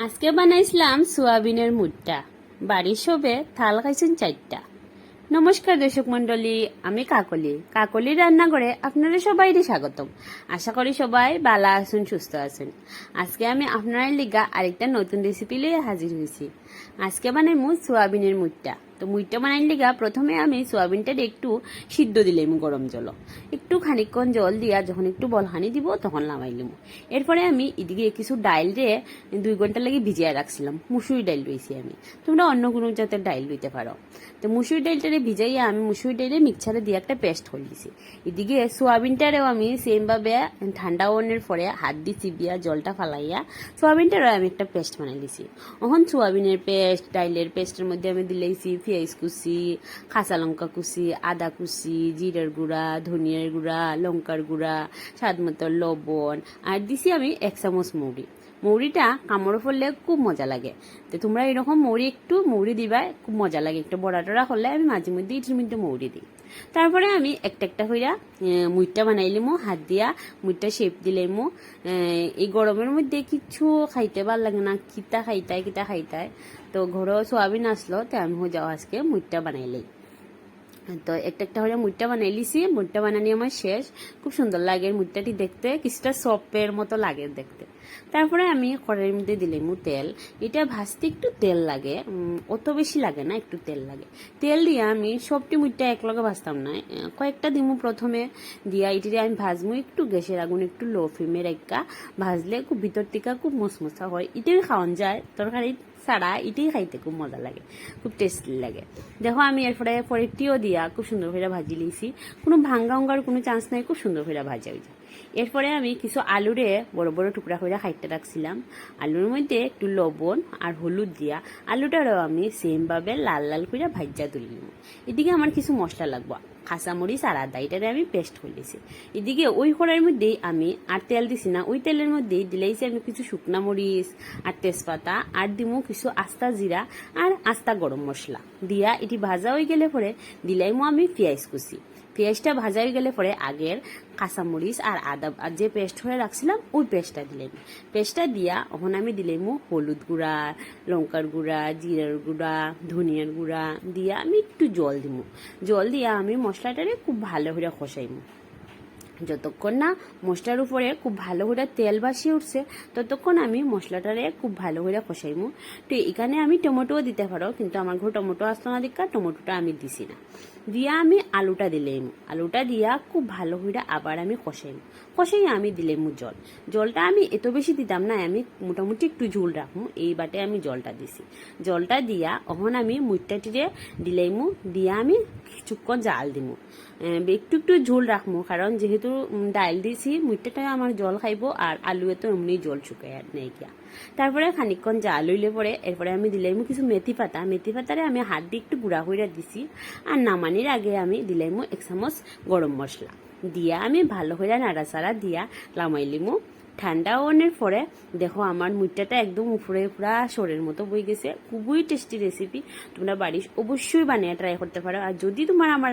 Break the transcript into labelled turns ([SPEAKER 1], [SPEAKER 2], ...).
[SPEAKER 1] আজকে বানাইছিলাম সোয়াবিনের মুট্টা। বাড়ির সবে থাল খাইছেন 4টা। নমস্কার দর্শক মন্ডলী, আমি কাকলি রান্নাঘরে আপনারা সবাইকে স্বাগতম। আশা করি সবাই ভালো আছেন, সুস্থ আছেন। আজকে আমি আপনার লিগা আরেকটা নতুন রেসিপি লিয়ে হাজির হয়েছি। আজকে বানাইমু সোয়াবিনের মুট্টা। তো মুট্টা বানাইর লিগা প্রথমে আমি সোয়াবিনটা একটু সিদ্ধ দিলাম গরম জল, একটু খানিকক্ষণ জল দিয়া যখন একটু বলহানি দিব তখন নামাইলাম। এরপরে আমি এদিকে কিছু ডাইল রে 2 ঘন্টা লাগে ভিজিয়ে রাখছিলাম। মুসুরি ডাইল রয়েছি আমি, তোমরা অন্য কোনো জাতের ডাইল লইতে পারো। তো মুসুরি ডাইলটারে ভিজাইয়া আমি মুসুরি ডাইলে মিক্সারে দিয়ে একটা পেস্ট করে দিছি। এদিকে সোয়াবিনটারেও আমি সেম ভাবে ঠান্ডা ওনের পরে হাত দিয়ে চিবিয়া জলটা ফালাইয়া সোয়াবিনটারও আমি একটা পেস্ট বানাই দিছি। এখন সোয়াবিনের পেস্ট, ডাইলের পেস্টের মধ্যে আমি দিলাইছি পেঁয়াজ কুচি, কাঁচা লঙ্কা কুচি, আদা কুচি, জিরার গুঁড়া, ধনিয়ার গুঁড়া, লঙ্কার গুঁড়া, স্বাদ মতো লবণ, আর দিছি আমি 1 চামচ মৌরি। মৌরিটা কামড় ফললে খুব মজা লাগে। তো তোমরা এরকম একটু মৌরি দিবা, খুব মজা লাগে। একটু বড়া টড়া হলে আমি মাঝে মধ্যে ইটির মধ্যে মৌরি দিই। তারপরে আমি একটা একটা হইয়া মুইটটা বানাইলিমো, হাত দিয়া মুইটটা শেপ দিলাইমো। এই গরমের মধ্যে কিছু খাইতে ভাল লাগে না, কিতা খাইতায়। তো ঘরেও সোয়াবিন আসলো, তো আমি যাও আজকে মুইটটা বানাইলাই। তো একটা একটা হয়ে মুটটা বানাই লিছি। মুটটা বানানি আমার শেষ। খুব সুন্দর লাগে মুটটাটি দেখতে, কিছুটা সপের মতো লাগে দেখতে। তারপরে আমি কড়াইয়ের মধ্যে দিলাম তেল। এটা ভাজতে একটু তেল লাগে, অত বেশি লাগে না, একটু তেল লাগে। তেল দিয়ে আমি সবটি মুটটা একলগে ভাজতাম না, কয়েকটা দিমু প্রথমে দিয়া এটি আমি ভাজমু একটু গ্যাসের আগুন একটু লো ফ্লেমে রেখা ভাজলে খুব ভিতর থেকে খুব মশমশা হয়। এটাই খাওয়ান যায় তরকারি ছাড়া, এটাই খাইতে খুব মজা লাগে, খুব টেস্টি লাগে। দেখো আমি এরপরে পরেরটিও দিয়া খুব সুন্দর করে ভাজি লিয়েছি। কোনো ভাঙ্গা অঙ্গার কোনো চান্স নাই, খুব সুন্দর করে ভাজা হয়ে যায়। এরপরে আমি কিছু আলুরে বড় বড় টুকরা করে খাইতে রাখছিলাম। আলুর মধ্যে একটু লবণ আর হলুদ দিয়া আলুটারও আমি সেম ভাবে লাল লাল করে ভাজা তুলিলাম। এদিকে আমার কিছু মশলা লাগবো, কাঁচামরিচ আর আদা, এটারে আমি পেস্ট করে দিয়েছি। এদিকে ওই কড়াইয়ের মধ্যেই আমি আর তেল দিছি না, ওই তেলের মধ্যেই দিলাইছি আমি কিছু শুকনা মরিচ আর তেজপাতা, আর দিমু কিছু আস্তা জিরা আর আস্তা গরম মশলা দিয়া এটি ভাজা হয়ে গেলে পরে দিলাইমু আমি পেঁয়াজ কুচি। পেঁয়াজটা ভাজা হয়ে গেলে পরে আগের কাঁচামরিচ আর আদা আর যে পেস্ট করে রাখছিলাম ওই পেস্টটা দিলাম। পেস্টটা দিয়া এখন আমি দিলাইমু হলুদ গুঁড়া, লঙ্কার গুঁড়া, জিরার গুঁড়া, ধনিয়ার গুঁড়া দিয়া আমি একটু জল দিমু। জল দিয়া আমি মশলাটারে খুব ভালো করে কষাইমু। যতক্ষণ না মশলার উপরে খুব ভালো করে তেল ভাসিয়ে উঠছে ততক্ষণ আমি মশলাটারে খুব ভালো করে কষাইমু। তো এখানে আমি টমেটোও দিতে পারো, কিন্তু আমার ঘর টমেটো আসতো না দেখা টমেটোটা আমি দিছি না। দিয়া আমি আলুটা দিলাম, আলুটা দিয়া খুব ভালো করে আবার আমি কষাই আমি দিলাম জলটা আমি এত বেশি দিতাম না, আমি মোটামুটি একটু ঝোল রাখবো এই বাটে আমি জলটা দিছি। জলটা দিয়া এখন আমি মুটটাটিরে দিলাইমু, দিয়া আমি কিছুক্ষণ জাল দিমু। একটু একটু ঝোল রাখবো, কারণ যেহেতু ডাইল দিছি মুটটাটা আমার জল খাইবো আর আলুয়ে তো এমনি জল শুকাই আর নেই গিয়া। তারপরে খানিকক্ষণ জাল হইলে পরে এরপরে আমি দিলাইমু কিছু মেথি পাতারে আমি হাত দিয়ে একটু গুঁড়া করে দিছি। আর নামানির আগে আমি দিলাইমু 1 চামচ গরম মশলা দিয়া আমি ভালো করে নাড়াচাড়া দিয়া লামাইলিমু। ঠান্ডা ওনের পরে দেখো আমার মুটটাটা একদম উপরে পুরা সরের মতো বই গেছে। খুবই টেস্টি রেসিপি, তোমরা বাড়ি অবশ্যই বানিয়ে ট্রাই করতে পারো। আর যদি তোমার আমার